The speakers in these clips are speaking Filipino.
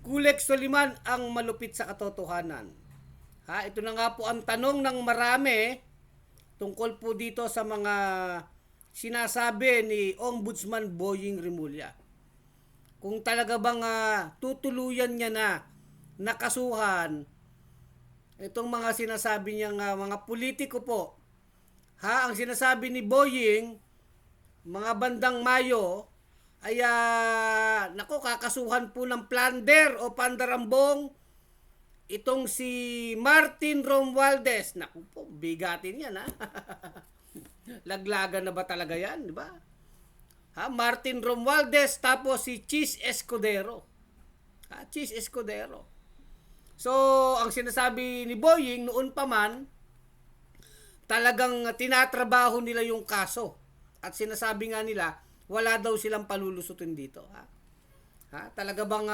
Kulek Soliman ang malupit sa katotohanan. Ito na nga po ang tanong ng marami tungkol po dito sa mga sinasabi ni Ombudsman Boying Rimulya. Kung talaga bang tutuluyan niya na nakasuhan itong mga sinasabi niyang mga politiko po. Ang sinasabi ni Boying, mga bandang Mayo, ay kakasuhan po ng plunder o pandarambong itong si Martin Romualdez. Naku po, bigatin yan Laglagan na ba talaga yan, di ba? Martin Romualdez, tapos si Chis Escudero. Chis Escudero. So, ang sinasabi ni Boying noon pa man, talagang tinatrabaho nila yung kaso. At sinasabi nga nila, wala daw silang palulusutin dito. Talaga bang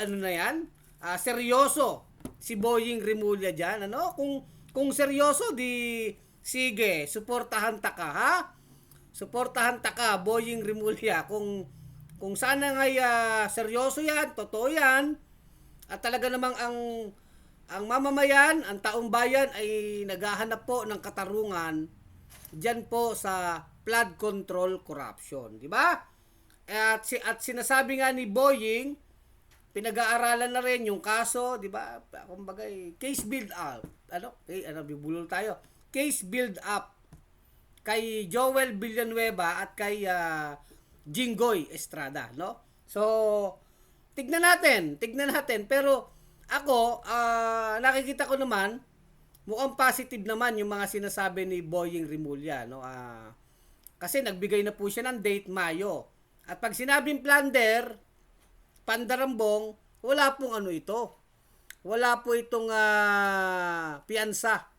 ano na yan? Seryoso si Boying Rimulya dyan. Ano? Kung seryoso, di sige, suportahan ta ka, Suportahan ta ka, Boying Rimulya. Kung sana ngay seryoso yan, totoo yan, at talaga namang ang mamamayan, ang taong bayan ay naghahanap po ng katarungan diyan po sa flood control corruption, di ba? At sinasabi nga ni Boying, pinag-aaralan na rin yung kaso, di ba? Kumbaga, case build up. Bibulol tayo. Case build up kay Joel Villanueva at kay Jinggoy Estrada, no? So, tignan natin. Pero ako, nakikita ko naman, mukhang positive naman yung mga sinasabi ni Boying Rimulya, no? Kasi nagbigay na po siya ng date Mayo. At pag sinabing plunder, pandarambong, wala pong ito. Wala po itong piyansa.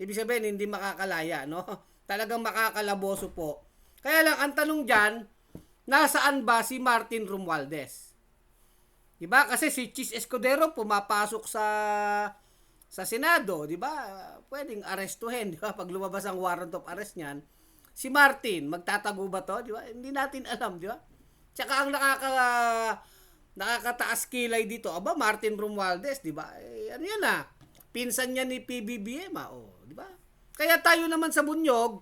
Ibig sabihin, hindi makakalaya, no? Talagang makakalaboso po. Kaya lang, ang tanong dyan, nasaan ba si Martin Romualdez? Diba? Kasi si Chis Escudero pumapasok sa Senado, diba? Pwedeng arestuhin, diba? Pag lumabas ang warrant of arrest niyan, si Martin, magtatago ba to? Diba? Hindi natin alam, diba? Tsaka ang nakakataas kilay dito, Martin Romualdez, diba? Ano yan pinsan niya ni PBBM, diba? Kaya tayo naman sa Bunyog,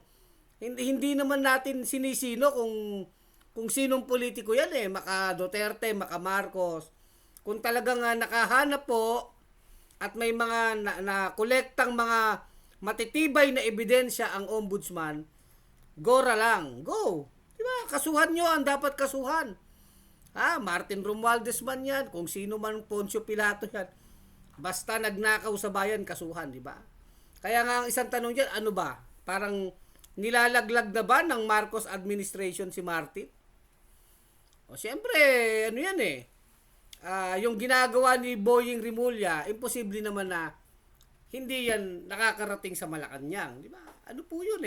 hindi naman natin sinisino kung sinong politiko yan maka Duterte, maka Marcos. Kung talagang nakahanap po at may mga na-kolektang mga matitibay na ebidensya ang ombudsman, gora lang. Go! Diba? Kasuhan nyo ang dapat kasuhan. Martin Romualdez man yan, kung sino man Poncio Pilato yan. Basta nagnakaw sa bayan, kasuhan, diba? Kaya nga ang isang tanong dyan, ano ba? Parang nilalaglag na ba ng Marcos administration si Martin? Siyempre, ano yan yung ginagawa ni Boying Rimulya, imposible naman na hindi yan nakakarating sa Malacanang, di ba? Ano po yun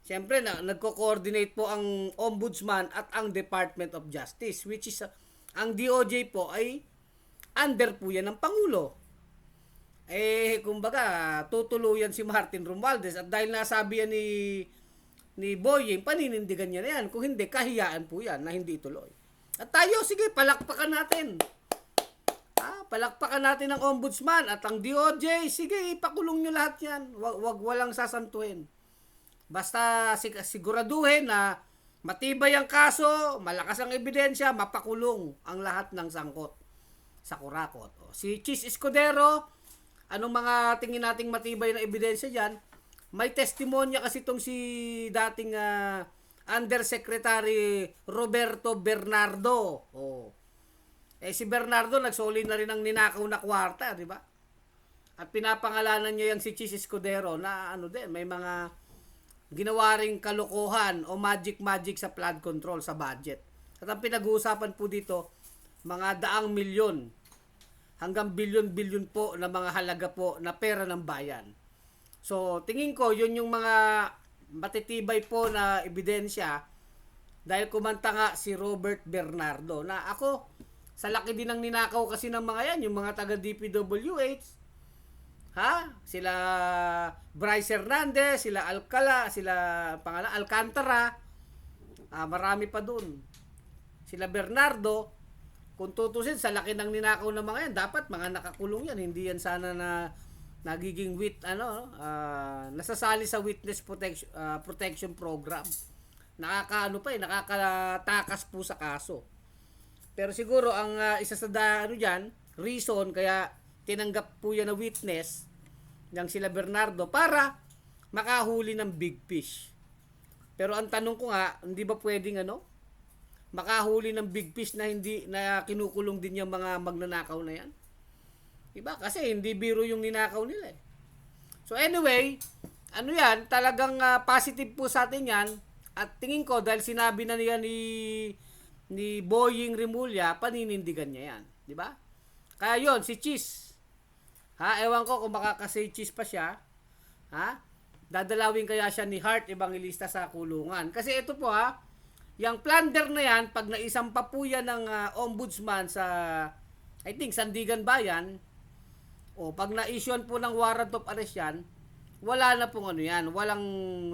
Siyempre, nagko-coordinate po ang Ombudsman at ang Department of Justice, which is ang DOJ po ay under po yan ng Pangulo. Kumbaga, tutuluyan si Martin Romualdez at dahil nasabi yan ni Boying, paninindigan niya na yan. Kung hindi, kahiyaan po yan na hindi ituloy. At tayo, sige, palakpakan natin. Palakpakan natin ang ombudsman at ang DOJ. Sige, ipakulong nyo lahat yan. Walang sasantuhin. Basta siguraduhin na matibay ang kaso, malakas ang ebidensya, mapakulong ang lahat ng sangkot sa kurakot. Si Chis Escudero, anong mga tingin nating matibay na ebidensya dyan? May testimonya kasi itong si dating Undersecretary Roberto Bernardo. Si Bernardo nagsoli na rin ang ninakaw na kwarta, di ba? At pinapangalanan niya yung si Chis Escudero na may mga ginawa ring kalokohan o magic sa flood control sa budget. At ang pinag-uusapan po dito, mga daang milyon hanggang bilyon-bilyon po na mga halaga po na pera ng bayan. So, tingin ko, yun yung mga matitibay po na ebidensya dahil kumanta nga si Robert Bernardo na ako, sa laki din ng ninakaw kasi ng mga yan, yung mga taga DPWH, sila Bryce Hernandez, sila Alcantara, marami pa dun. Sila Bernardo, kung tutusin sa laki ng ninakaw ng mga yan, dapat mga nakakulong yan, hindi yan sana na nagiging nasasali sa witness protection program. Nakakatakas po sa kaso. Pero siguro ang isa sa diyan, reason kaya tinanggap po yan na witness ng sila Bernardo para makahuli ng big fish. Pero ang tanong ko nga, hindi ba pwedeng makahuli ng big fish na hindi na kinukulong din yung mga magnanakaw na yan? Diba? Kasi hindi biro yung ninakaw nila eh. So anyway, talagang positive po sa atin yan. At tingin ko, dahil sinabi na niya ni Boying Rimulya, paninindigan niya yan. Diba? Kaya yon si Cheese. Ewan ko kung makakasay Cheese pa siya. Dadalawin kaya siya ni Heart Evangelista sa kulungan. Kasi ito po yung plunder na yan, pag naisampa po yan ng ombudsman sa, I think, Sandigan Bayan, o pag na-issuean po ng warrant of arrest yan, wala na pong walang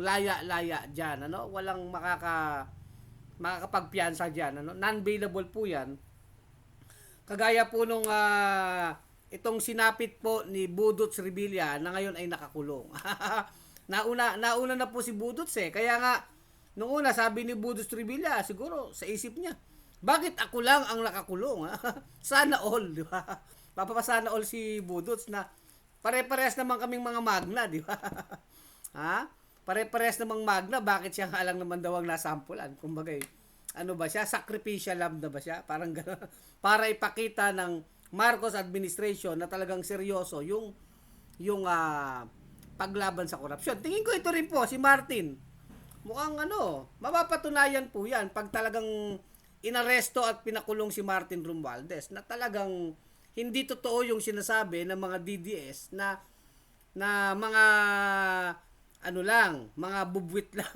laya-laya dyan, walang makakapagpiyansa dyan, non-bailable po yan. Kagaya po nung itong sinapit po ni Budots Revilla na ngayon ay nakakulong. nauna na po si Budots kaya nga, nung una sabi ni Budots Revilla, siguro sa isip niya, bakit ako lang ang nakakulong? Sana all, di ba? Papapasana all si Budots na pare-parehas naman kaming mga magna, di ba? Pare-parehas namang magna, bakit siya nga lang naman daw ang nasampulan? Kumbaga, ba siya? Sacrificial lamb na ba siya? Parang gano'n. Para ipakita ng Marcos administration na talagang seryoso yung paglaban sa korupsyon. Tingin ko ito rin po, si Martin. Mukhang mapapatunayan po yan pag talagang inaresto at pinakulong si Martin Romualdez na talagang hindi totoo yung sinasabi ng mga DDS na mga mga bubwit lang,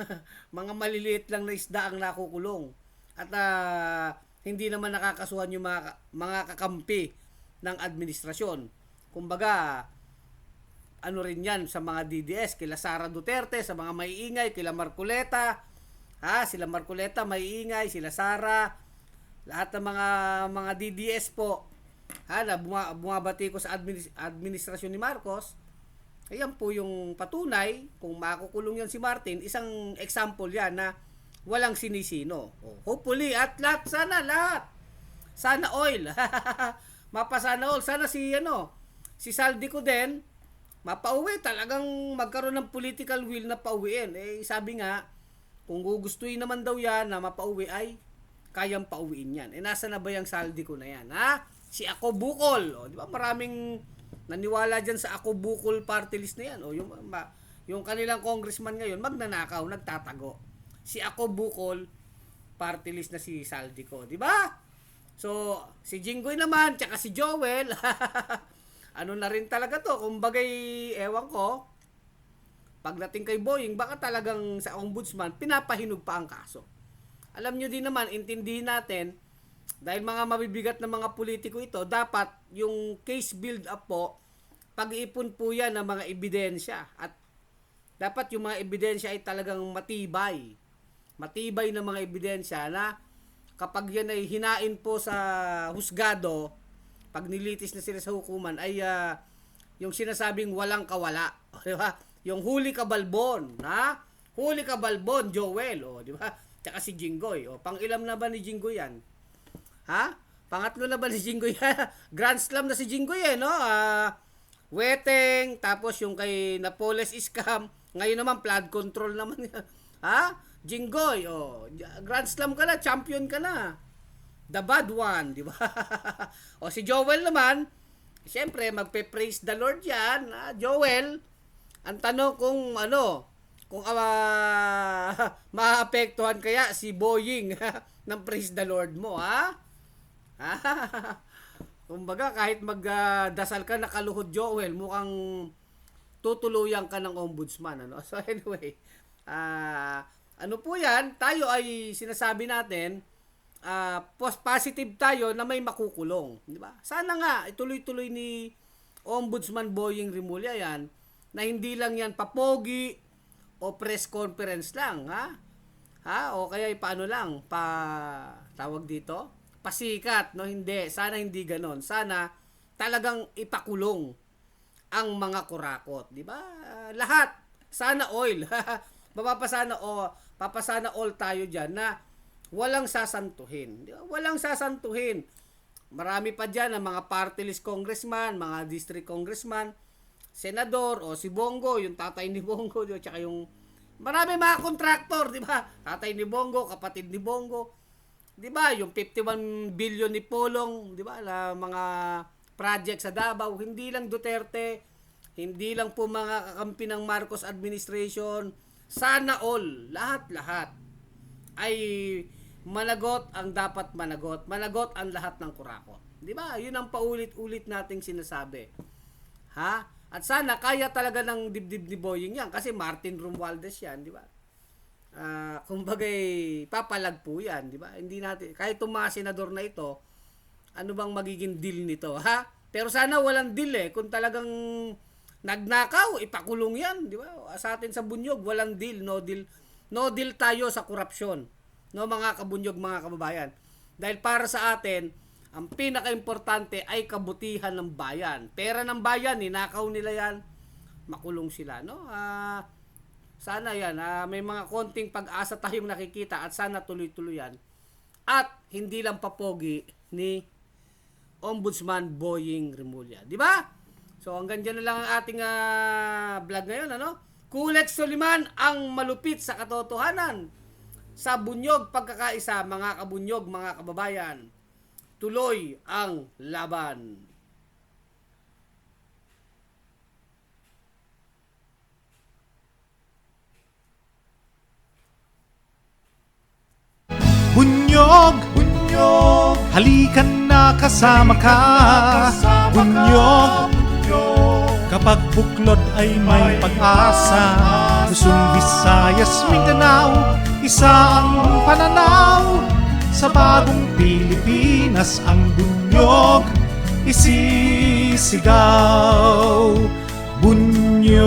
mga maliliit lang na isda ang nakukulong. At hindi naman nakakasuhan yung mga kakampi ng administrasyon. Kumbaga, rin yan sa mga DDS, kila Sara Duterte, sa mga maiingay, kila Marcoleta, sila Marcoleta, maiingay, sila Sara, lahat ng mga DDS po, na bumabati ko sa administrasyon ni Marcos. Ayan po yung patunay, kung makukulong yan si Martin, isang example yan na walang sinisino. Hopefully, at lahat, sana oil. Mapasana all. Sana si Saldico din, mapauwi, talagang magkaroon ng political will na pauwiin. Sabi nga, kung gugustuhin naman daw yan na mapauwi ay kayang pauwiin yan. Nasa na ba yung Saldico na yan, Si Ako Bukol, di ba? Maraming naniwala diyan sa Ako Bukol party list na yan. Yung kanilang congressman ngayon, magnanakaw, nagtatago. Si Ako Bukol party list na si Saldico, di ba? So, si Jinggoy naman, tsaka si Joel, na rin talaga to. Kumbagay, ewan ko, pagdating kay Boying, baka talagang sa ombudsman, pinapahinog pa ang kaso. Alam nyo din naman, intindihin natin, dahil mga mabibigat na mga politiko ito, dapat yung case build-up po, pag-iipon po yan ng mga ebidensya. At dapat yung mga ebidensya ay talagang matibay. Matibay na mga ebidensya na kapag yan ay hinain po sa husgado, pag nilitis na sila sa hukuman, ay yung sinasabing walang kawala. Di ba? Yung huli ka balbon. Huli ka balbon, Joel. Di ba? Tsaka si Jinggoy. Pang-ilam na ba ni Jinggoy yan? Pangatlo na ba ni Jinggoy? Grand Slam na si Jinggoy Weteng, tapos yung kay Napoles Scam, ngayon naman flood control naman. Jinggoy, Grand Slam ka na, champion ka na. The bad one, di ba? Si Joel naman, siyempre magpe-praise the Lord yan. Joel, ang tanong kung maapektuhan kaya si Boying ng praise the Lord mo, Kumbaga, kahit magdasal ka nakaluhod, Joel, mukhang tutuluyan ka ng ombudsman. So anyway, po yan, tayo ay sinasabi natin, positive tayo na may makukulong. Di ba? Sana nga, ituloy-tuloy ni Ombudsman Boying Rimulya yan, na hindi lang yan papogi o press conference lang, O kaya paano lang, tawag dito, pasikat, no? Hindi, sana hindi ganon. Sana talagang ipakulong ang mga kurakot, di ba? Lahat, sana all. Papasana all tayo diyan na walang sasantuhin. Di ba? Walang sasantuhin. Marami pa diyan ang mga party list congressman, mga district congressman, senador o si Bongo, yung tatay ni Bongo, di ba? Tsaka yung marami mga contractor, di ba? Tatay ni Bongo, kapatid ni Bongo. 'Di ba? Yung 51 billion ni Polong, 'di ba? Na mga project sa Davao, hindi lang Duterte, hindi lang po mga kakampi ng Marcos administration, sana all, lahat-lahat ay managot ang dapat managot. Managot ang lahat ng kurakot. 'Di ba? 'Yun ang paulit-ulit nating sinasabi. Ha? At sana kaya talaga ng dibdib ni Boying 'yan kasi Martin Romualdez 'yan, 'di ba? Kumbagay papalag po yan, di ba? Hindi natin, kahit itong mga senador na ito, ano bang magiging deal nito, ha? Pero sana walang deal kung talagang nagnakaw, ipakulong yan, di ba? Sa atin sa Bunyog, walang deal, no deal tayo sa korupsyon, no mga kabunyog, mga kababayan. Dahil para sa atin, ang pinaka-importante ay kabutihan ng bayan. Pera ng bayan, ninakaw nila yan, makulong sila, no? Sana yan, may mga konting pag-asa tayong nakikita at sana tuloy-tuloy yan. At hindi lang papogi ni Ombudsman Boying Remulla. Di ba? So hanggang dyan na lang ang ating vlog ngayon. Kulex Soliman ang malupit sa katotohanan. Sa Bunyog pagkakaisa, mga kabunyog, mga kababayan. Tuloy ang laban. Bunyog, bunyog, halikan na kasama ka. Bunyog, kapag buklod ay may pag-asa. Luzon, Visayas, Mindanao, isa ang pananaw. Sa bagong Pilipinas ang bunyog isisigaw. Bunyog,